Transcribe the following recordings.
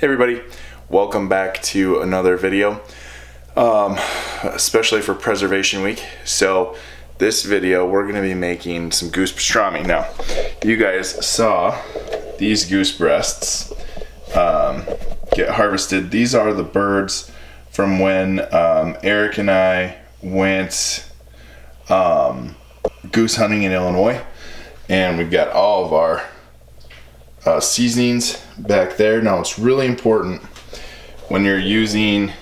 Hey everybody, welcome back to another video, especially for Preservation Week. So this video, we're going to be making some goose pastrami. Now, you guys saw these goose breasts get harvested. These are the birds from when Eric and I went goose hunting in Illinois, and we've got all of our seasonings back there. Now it's really important when you're using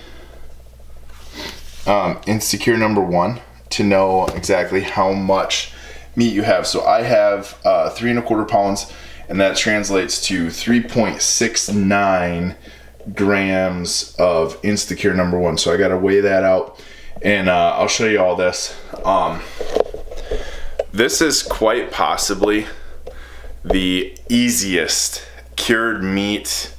Insecure #1 to know exactly how much meat you have. So I have 3 1/4 pounds, and that translates to 3.69 grams of Insecure #1. So I got to weigh that out, and I'll show you all this. This is quite possibly the easiest cured meat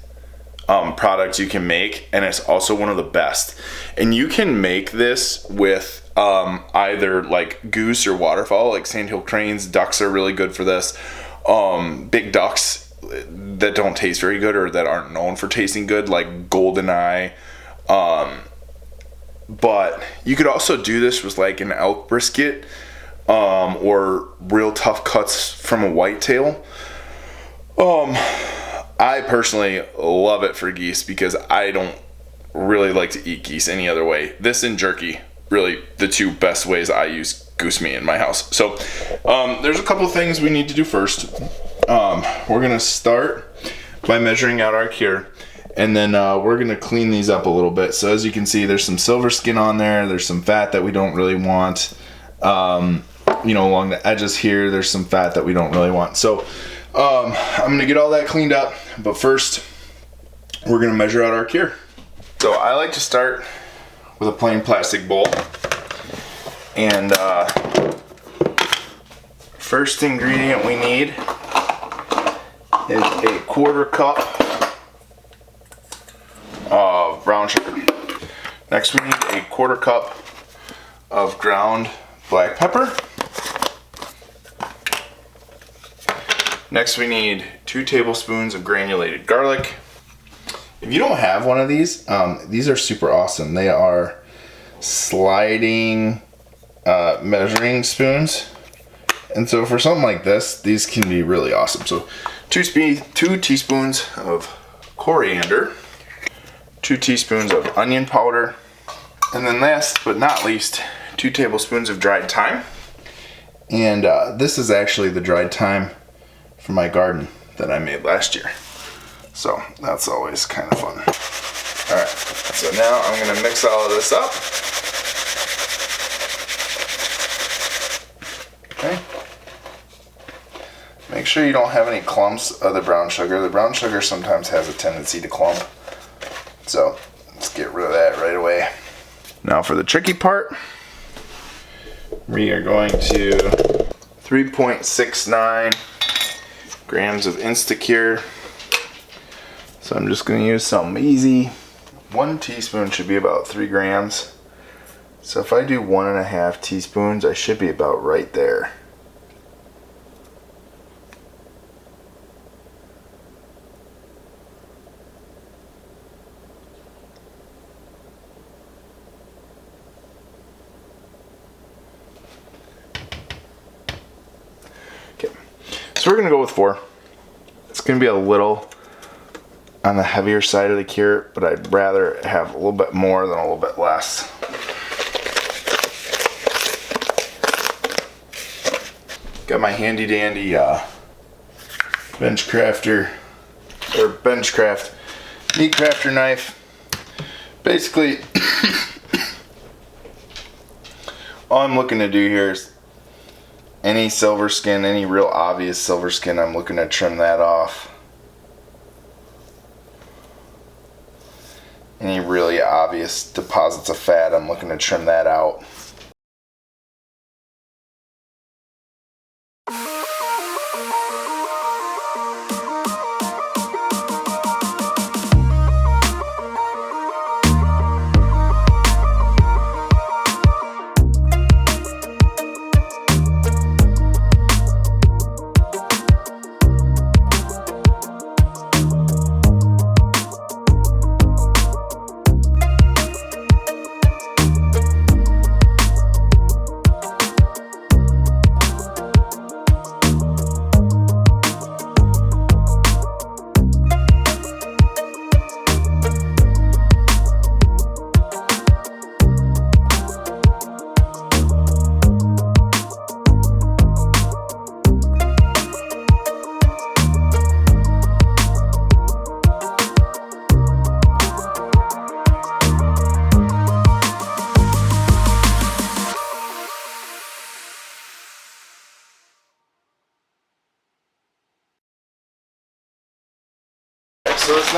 product you can make, and it's also one of the best. And you can make this with either like goose or waterfowl, like sandhill cranes. Ducks are really good for this. Big ducks that don't taste very good or that aren't known for tasting good, like goldeneye. But you could also do this with like an elk brisket, or real tough cuts from a whitetail. I personally love it for geese because I don't really like to eat geese any other way. This and jerky, really the two best ways I use goose meat in my house. So there's a couple things we need to do first. We're gonna start by measuring out our cure, and then we're gonna clean these up a little bit. So as you can see, there's some silver skin on there. There's some fat that we don't really want. You know, along the edges here, there's some fat that we don't really want. So I'm gonna get all that cleaned up, but first we're gonna measure out our cure. So I like to start with a plain plastic bowl, and first ingredient we need is a 1/4 cup of brown sugar. Next we need a 1/4 cup of ground black pepper. Next we need 2 tablespoons of granulated garlic. If you don't have one of these are super awesome. They are sliding measuring spoons. And so for something like this, these can be really awesome. So 2 teaspoons of coriander, 2 teaspoons of onion powder, and then last but not least, 2 tablespoons of dried thyme. And this is actually the dried thyme from my garden that I made last year. So that's always kind of fun. All right, so now I'm gonna mix all of this up. Okay. Make sure you don't have any clumps of the brown sugar. The brown sugar sometimes has a tendency to clump. So let's get rid of that right away. Now for the tricky part, we are going to 3.69 grams of Instacure. So I'm just going to use something easy. 1 teaspoon should be about 3 grams. So if I do 1.5 teaspoons, I should be about right there. Okay, so we're going to go with 4. It's going to be a little on the heavier side of the cure, but I'd rather have a little bit more than a little bit less. Got my handy dandy Benchcraft meat crafter knife. Basically, all I'm looking to do here is any silver skin, any real obvious silver skin, I'm looking to trim that off. Any really obvious deposits of fat, I'm looking to trim that out.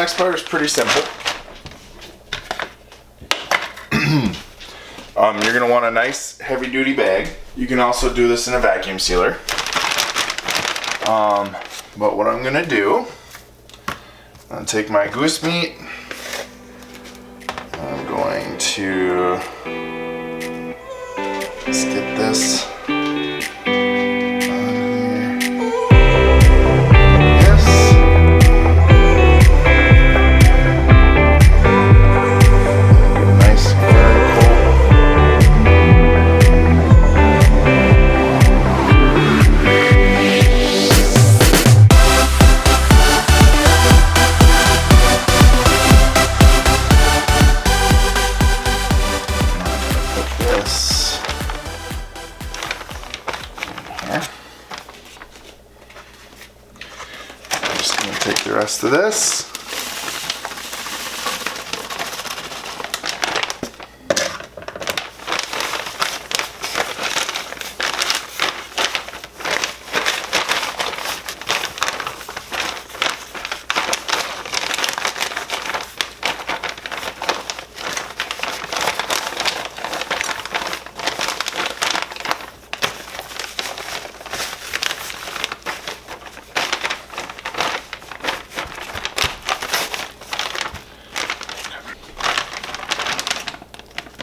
next part is pretty simple. You're going to want a nice heavy-duty bag. You can also do this in a vacuum sealer. But what I'm going to do, I'm going to take my goose meat. I'm going to just get this take the rest of this.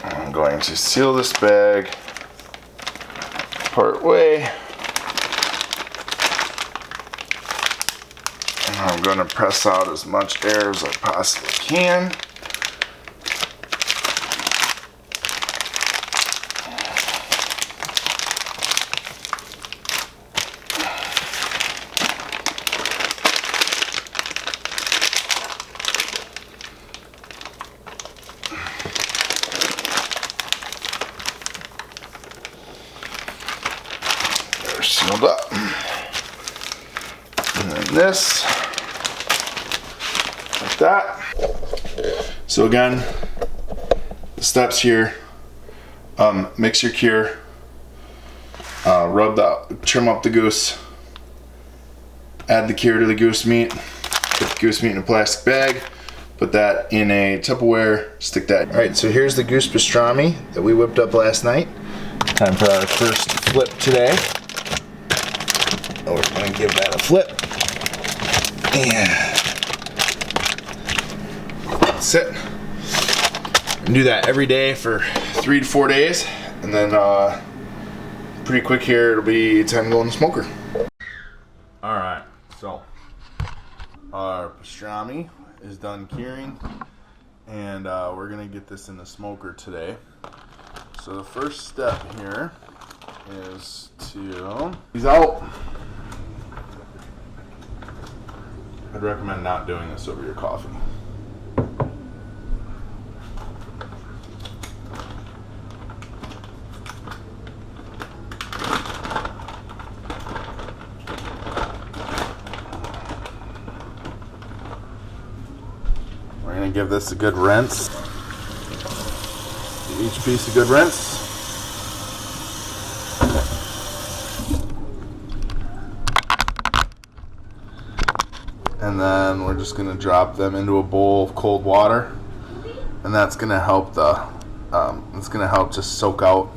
I'm going to seal this bag part way, and I'm going to press out as much air as I possibly can. Sealed up. And then this, like that. So again, the steps here, mix your cure, trim up the goose, add the cure to the goose meat, put the goose meat in a plastic bag, put that in a Tupperware, stick that. All right, so here's the goose pastrami that we whipped up last night. Time for our first flip today. We're going to give that a flip. And that's it. And do that every day for 3 to 4 days. And then pretty quick here, it'll be time to go in the smoker. Alright, so our pastrami is done curing. And we're going to get this in the smoker today. So the first step here is to squeeze out. I'd recommend not doing this over your coffee. We're going to give this a good rinse. Each piece a good rinse. And then we're just going to drop them into a bowl of cold water, and that's going to help it's going to help just soak out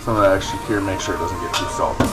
some of that extra cure, make sure it doesn't get too salty.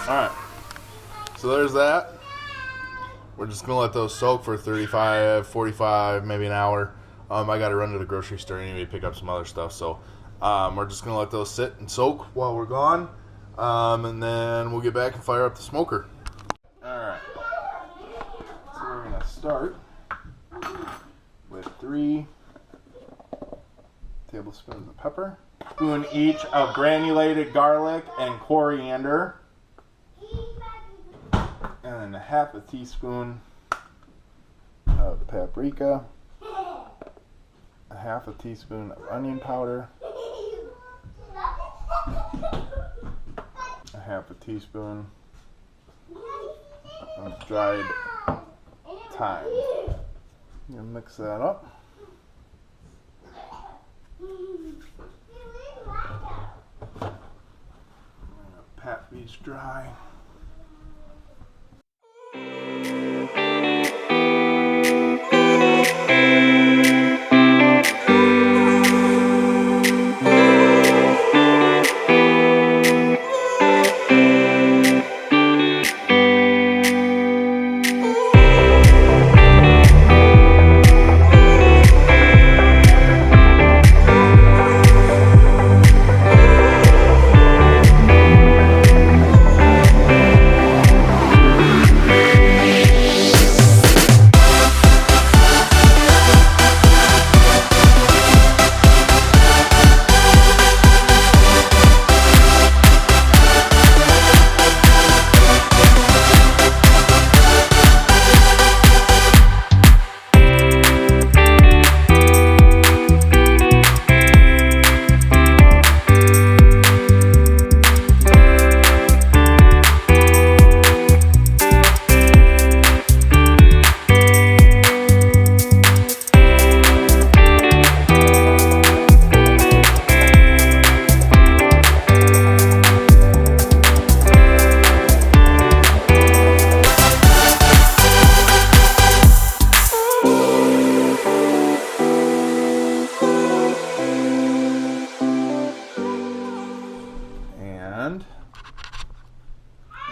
Alright, so there's that. We're just going to let those soak for 35, 45, maybe an hour. I got to run to the grocery store anyway to pick up some other stuff, so We're just going to let those sit and soak while we're gone. And then we'll get back and fire up the smoker. Alright. So we're going to start with 3 tablespoons of pepper. Spoon each of granulated garlic and coriander. And then 1/2 teaspoon of the paprika. 1/2 teaspoon of onion powder. 1/2 teaspoon of dried thyme. I'm gonna mix that up. Pat these dry.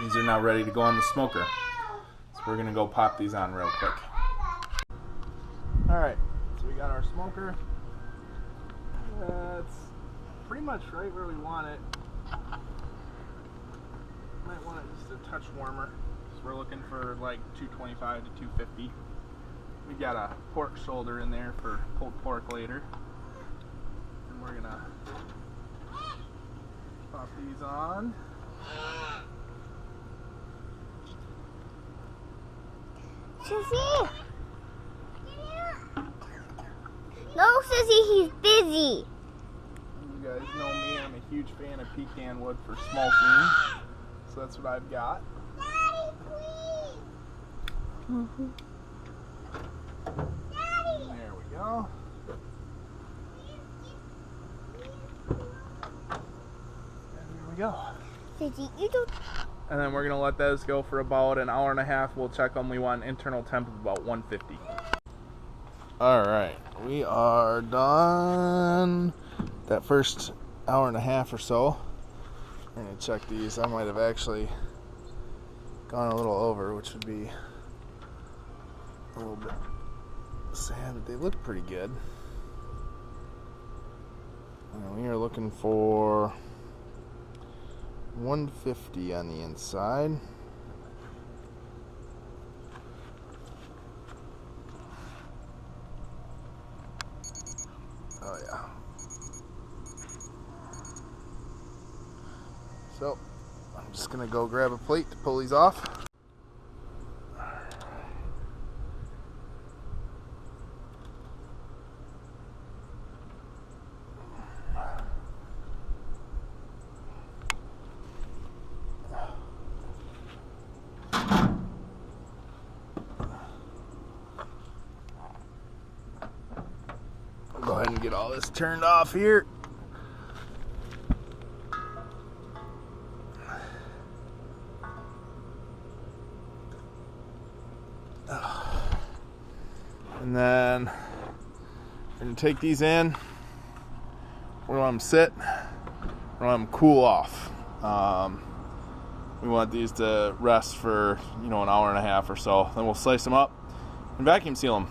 These are now ready to go on the smoker. So we're gonna go pop these on real quick. Alright, so we got our smoker. It's pretty much right where we want it. Might want it just a touch warmer. So we're looking for like 225 to 250. We got a pork shoulder in there for pulled pork later. And we're gonna pop these on. Sissy! No, Sissy, he's busy. You guys know me, I'm a huge fan of pecan wood for smoking. So that's what I've got. Daddy, please! Mm-hmm. Daddy! There we go. And there we go. Sissy, you don't... And then we're going to let those go for about an hour and a half. We'll check them. We want an internal temp of about 150. Alright, we are done that first hour and a half or so. I'm going to check these. I might have actually gone a little over, which would be a little bit sad, but they look pretty good. And we are looking for 150 on the inside. Oh yeah. So I'm just gonna go grab a plate to pull these off. Go ahead and get all this turned off here. And then we're going to take these in. We're going to let them sit. We're going to let them cool off. We want these to rest for, an hour and a half or so. Then we'll slice them up and vacuum seal them.